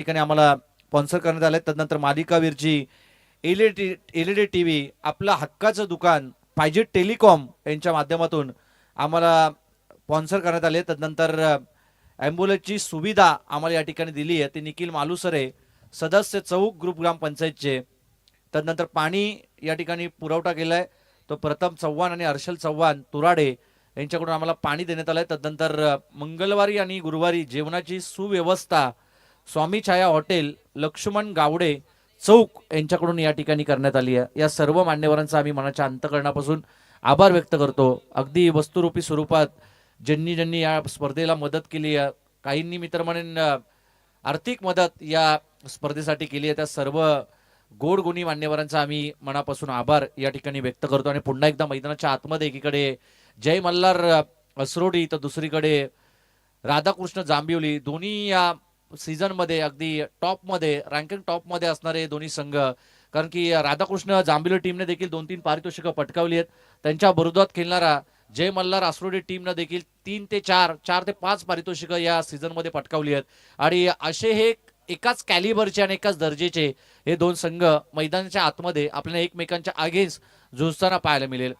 ठिकाणी आम्हाला स्पॉन्सर करण्यात आले. तदनंतर मालिकावीरची एलईडी टीव्ही आपलं हक्काचं दुकान फायजी टेलिकॉम यांच्या माध्यमातून आम्हाला स्पॉन्सर करण्यात आले. तदनंतर ॲम्ब्युलन्सची सुविधा आम्हाला या ठिकाणी दिली आहे ती निखिल मालुसरे सदस्य चौक ग्रुप ग्रामपंचायतचे. तदनंतर पाणी या ठिकाणी पुरवठा केलाय तो प्रथम चव्हाण आणि हर्षल चव्हाण तुराडे यांच्याकडून आम्हाला पाणी देण्यात आलंय. तदनंतर मंगळवारी आणि गुरुवारी जेवणाची सुव्यवस्था स्वामी छाया हॉटेल लक्ष्मण गावडे चौक यांच्याकडून या ठिकाणी करण्यात आली आहे. या सर्व मान्यवरांचा आम्ही मनाच्या अंतकरणापासून आभार व्यक्त करतो. अगदी वस्तुरूपी स्वरूपात ज्यांनी ज्यांनी या स्पर्धेला मदत केली आहे, काहींनी मी तर म्हणेन आर्थिक मदत या स्पर्धेसाठी केली आहे, त्या सर्व गोडगुणी मान्यवरांचा आम्ही मनापासून आभार या ठिकाणी व्यक्त करतो. आणि पुन्हा एकदा मैदानाच्या आतमध्ये एकीकडे जय मल्हार असरोडी तर दुसरीकडे राधाकृष्ण जांभिवली दोन्ही या सीझन मध्ये अगदी टॉपमध्ये रँकिंग टॉपमध्ये असणारे दोन्ही संघ. कारण की राधाकृष्ण जांभिवली टीमने देखील 2-3 पारितोषिकं पटकावली आहेत. त्यांच्या विरोधात खेळणारा जय मल्हार आसरोडी टीमनं देखील 3 ते 4 4 ते 5 पारितोषिकं या सीझन मध्ये पटकावली आहेत. आणि असे हे एकाच कॅलिबरचे आणि एकाच दर्जेचे हे दोन संघ मैदानाच्या आतमध्ये आपल्याला एकमेकांच्या अगेन्स्ट झुजताना पाहायला मिळेल.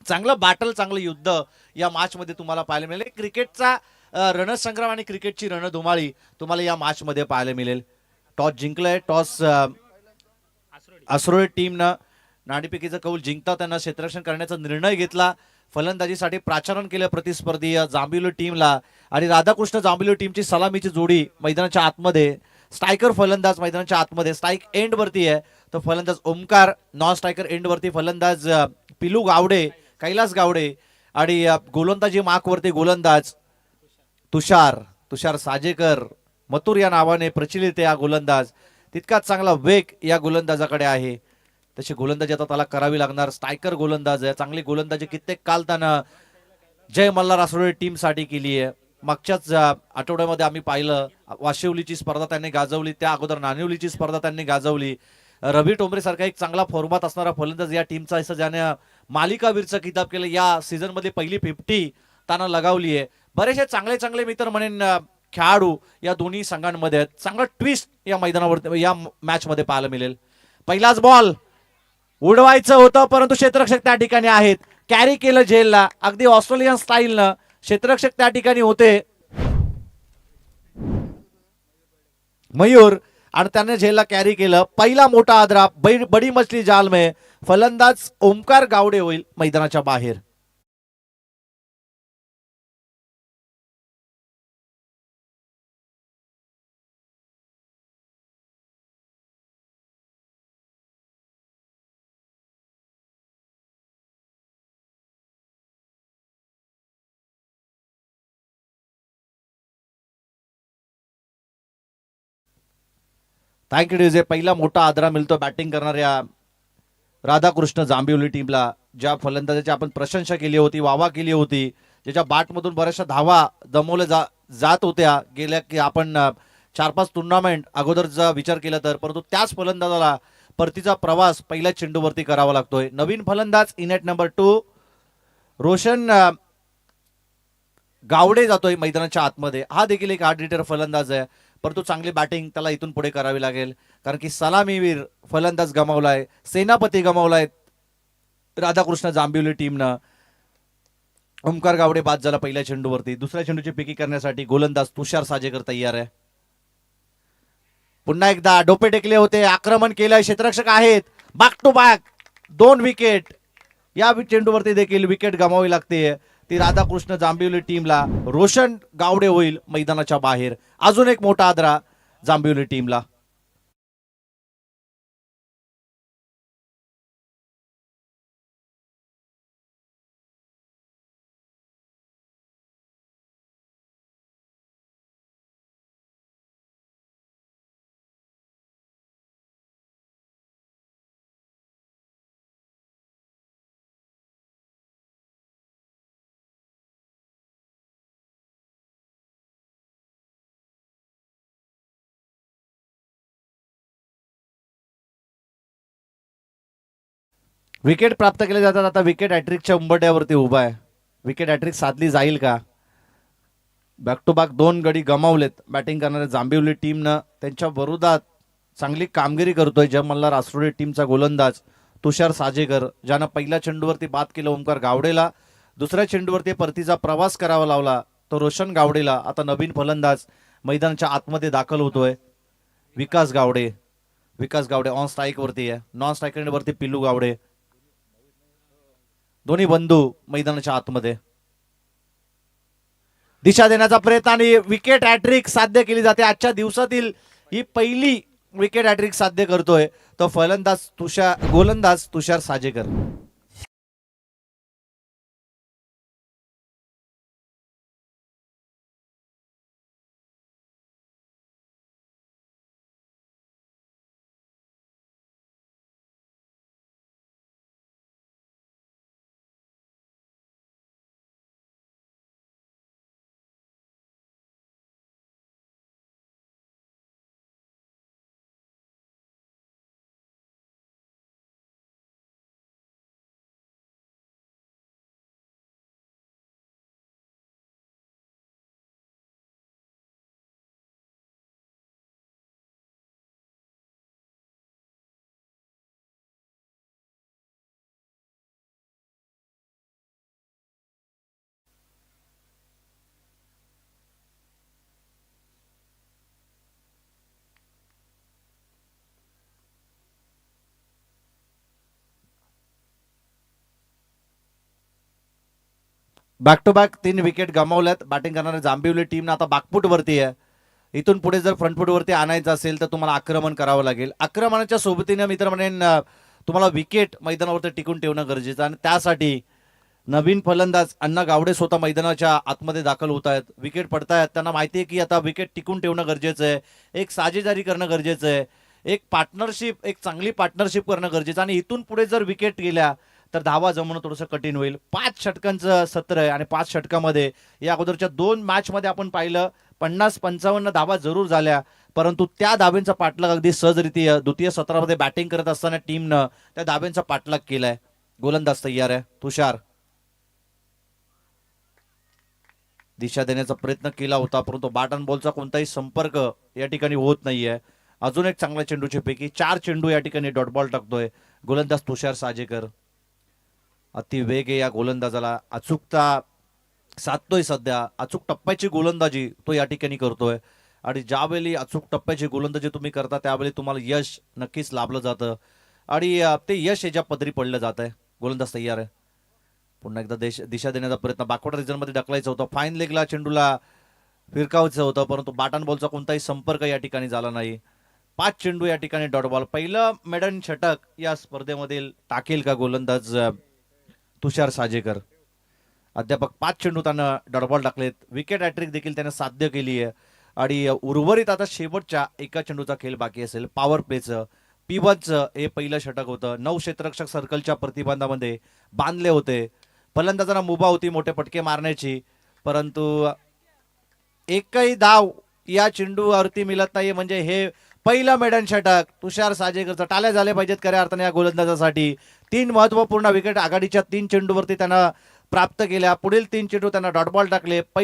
चांगलं बॅटल चांगलं युद्ध या मॅच मध्ये तुम्हाला पाहायला मिळेल. क्रिकेटचा रणसंग्राम आणि क्रिकेटची रणधुमाळी तुम्हाला या मॅच मध्ये पाहायला मिळेल. टॉस जिंकलंय. टॉस आसरोळी टीमनं नाणेफेकीचं कौल जिंकता त्यांना क्षेत्ररक्षण करण्याचा निर्णय घेतला. फलंदाजीसाठी प्राचारण केलं प्रतिस्पर्धी जांभिवली टीमला. आणि राधाकृष्ण जांभिवली टीमची सलामीची जोडी मैदानाच्या आतमध्ये स्ट्रायकर फलंदाज मैदानाच्या आतमध्ये स्ट्राईक एंड वरती आहे तो फलंदाज ओमकार. नॉन स्ट्रायकर एंड वरती फलंदाज पिलू गावडे कैलास गावडे. आणि गोलंदाजी मार्क वरती गोलंदाज तुषार साजेकर मथुर या नावाने प्रचलित या गोलंदाज. तितकाच चांगला वेग या गोलंदाजाकडे आहे. तशी गोलंदाजी आता त्याला करावी लागणार. स्ट्रायकर गोलंदाज आहे. चांगली गोलंदाजी कित्येक काल त्यानं जय मल्हार आसरोळी टीम साठी केली आहे. मागच्याच आठवड्यामध्ये आम्ही पाहिलं वाशिवलीची स्पर्धा त्यांनी गाजवली. त्या अगोदर नानिवलीची स्पर्धा त्यांनी गाजवली. रवी टोंबरे सारखा एक चांगला फॉर्मात असणारा फलंदाज या टीमचा असं ज्याने मालिकावीरचा किताब केलं. या सीझन मध्ये पहिली 50 त्यानं लगावली आहे. बरेचसे चांगले चांगले मी तर म्हणेन खेळाडू या दोन्ही संघांमध्ये आहेत. चांगला ट्विस्ट या मैदानावर या मॅच मध्ये पाहायला मिळेल. पहिलाच बॉल उडवायचं होतं परंतु क्षेत्ररक्षक त्या ठिकाणी आहेत. कॅरी केलं झेलला अगदी ऑस्ट्रेलियन स्टाईलनं. क्षेत्ररक्षक त्या ठिकाणी होते मयूर आणि त्याने झेलला कॅरी केलं. पहिला मोठा आदरा बडी मछली जाल में. फलंदाज ओमकार गावडे होईल मैदानाच्या बाहेर. Thank you DJ. पहिला मोठा आदरा मिळतो बॅटिंग करणाऱ्या राधाकृष्ण जांभिवली टीमला. ज्या फलंदाजाची आपण प्रशंसा केली होती वावा केली होती ज्याच्या बॅटमधून बऱ्याचशा धावा दमवल्या जात होत्या गेल्या की आपण 4-5 टुर्नामेंट अगोदरचा विचार केला तर. परंतु त्याच फलंदाजाला परतीचा प्रवास पहिल्या चेंडूवरती करावा लागतोय. नवीन फलंदाज इनेट नंबर 2 रोशन गावडे जातोय मैदानाच्या आतमध्ये. हा देखील एक हार्ड हिटर फलंदाज आहे परंतु चांगली बॅटिंग त्याला इथून पुढे करावी लागेल. कारण की सलामीवीर फलंदाज गमावलाय. सेनापती गमावलाय राधाकृष्ण जांभिवली टीमनं. ओमकार गावडे बाद झाला पहिल्या चेंडूवरती. दुसऱ्या चेंडूची पिकी करण्यासाठी गोलंदाज तुषार साजेकर तयार आहे. पुन्हा एकदा डोपे टेकले होते. आक्रमण केलंय. क्षेत्ररक्षक आहेत. Back to back 2 wicket. या चेंडूवरती देखील विकेट गमावी लागते ती राधाकृष्ण जांभिवली टीमला. रोशन गावडे होईल मैदानाच्या बाहेर. अजून एक मोठा आदरा जांभिवली टीमला. विकेट प्राप्त केले जातात. आता विकेट हॅट्रिकच्या उंबरठ्यावरती उभा आहे. विकेट हॅट्रिक साधली जाईल का. बॅक टू बॅक 2 गडी गमावलेत बॅटिंग करणाऱ्या जांभिवली टीमनं. त्यांच्या विरोधात चांगली कामगिरी करतोय जय मल्हार राष्ट्रवादी टीमचा गोलंदाज तुषार साजेकर, ज्यानं पहिल्या चेंडूवरती बाद केलं ओमकार गावडेला. दुसऱ्या चेंडूवरती परतीचा प्रवास करावा लावला तो रोशन गावडेला. आता नवीन फलंदाज मैदानाच्या आतमध्ये दाखल होतोय विकास गावडे. विकास गावडे ऑन स्ट्राईक वरती आहे, नॉन स्ट्राईक वरती पिल्लू गावडे. दोन्ही बंधू मैदानाच्या आतमध्ये. दिशा देण्याचा प्रयत्न आणि विकेट हॅट्रिक साध्य केली जाते. आजच्या दिवसातील ही पहिली विकेट हॅट्रिक साध्य करतोय तो गोलंदाज Tushar Sajekar. Back to back 3 wicket गमावल्यात बॅटिंग करणाऱ्या जांभिवली टीमनं. आता बाकफूट वरती आहे. इथून पुढे जर फ्रंटफूट वरती आणायचं असेल तर तुम्हाला आक्रमण करावं लागेल. आक्रमणाच्या सोबतीने मित्र म्हणेन तुम्हाला विकेट मैदानावरती टिकून ठेवणं गरजेचं आणि त्यासाठी नवीन फलंदाज अण्णा गावडे स्वतः मैदानाच्या आतमध्ये दाखल होत आहेत. विकेट पडतायत, त्यांना माहिती आहे की आता विकेट टिकून ठेवणं गरजेचं आहे. एक साजेदारी करणं गरजेचं आहे. एक पार्टनरशिप, एक चांगली पार्टनरशिप करणं गरजेचं आणि इथून पुढे जर विकेट गेल्या तर धावा जमवणं थोडंसं कठीण होईल. 5 षटकांचं सत्र आहे आणि 5 षटकामध्ये या अगोदरच्या 2 मॅचमध्ये आपण पाहिलं 50-55 धावा जरूर झाल्या, परंतु त्या धाब्यांचा पाठलाग अगदी सहजरित्या द्वितीय सत्रामध्ये बॅटिंग करत असताना टीमनं त्या धाब्यांचा पाठलाग केलाय. गोलंदाज तयार आहे तुषार. दिशा देण्याचा प्रयत्न केला होता परंतु बॅट अँड बॉलचा कोणताही संपर्क या ठिकाणी होत नाहीये. अजून एक चांगल्या चेंडूच्या पैकी 4 चेंडू या ठिकाणी डॉट बॉल टाकतोय गोलंदाज तुषार साजेकर. अति वेग आहे या गोलंदाजाला, अचूकता साधतोय सध्या. अचूक टप्प्याची गोलंदाजी तो या ठिकाणी करतोय आणि ज्यावेळी अचूक टप्प्याची गोलंदाजी तुम्ही करता त्यावेळी तुम्हाला यश नक्कीच लाभलं जातं आणि ते यश याच्या पदरी पडलं जात आहे. गोलंदाज तयार आहे. पुन्हा एकदा दिशा देण्याचा प्रयत्न बॅकवर्ड रिजनमध्ये ढकलायचा होता. फाईन लेगला चेंडूला फिरकावायचं होतं परंतु बॅट अँड बॉलचा कोणताही संपर्क या ठिकाणी झाला नाही. 5 चेंडू या ठिकाणी डॉट बॉल. पहिलं मेडन षटक या स्पर्धेमधील टाकेल का गोलंदाज तुषार साजेकर. अध्यापक 5 चेंडू त्यानं डॉट बॉल टाकलेत. विकेट हॅट्रिक देखील त्याने साध्य केली आहे आणि उर्वरित आता शेवटच्या एका चेंडूचा खेळ बाकी असेल. पॉवर प्लेचं P1चं हे पहिलं षटक होतं. 9 क्षेत्ररक्षक सर्कलच्या प्रतिबंधामध्ये बांधले होते. फलंदाजांना मुभा होती मोठे फटके मारण्याची, परंतु एकही धाव या चेंडूवरती मिळत नाही. म्हणजे हे पहिलं मेडन षटक तुषार साजेकरचं. टाळ्या झाल्या पाहिजेत खऱ्या अर्थाने या गोलंदाजासाठी. 3 महत्वपूर्ण विकेट आघाडीच्या 3 चेंडूवरती त्यांना प्राप्त केल्या. पुढील 3 चेंडू त्यांना डॉट बॉल टाकले.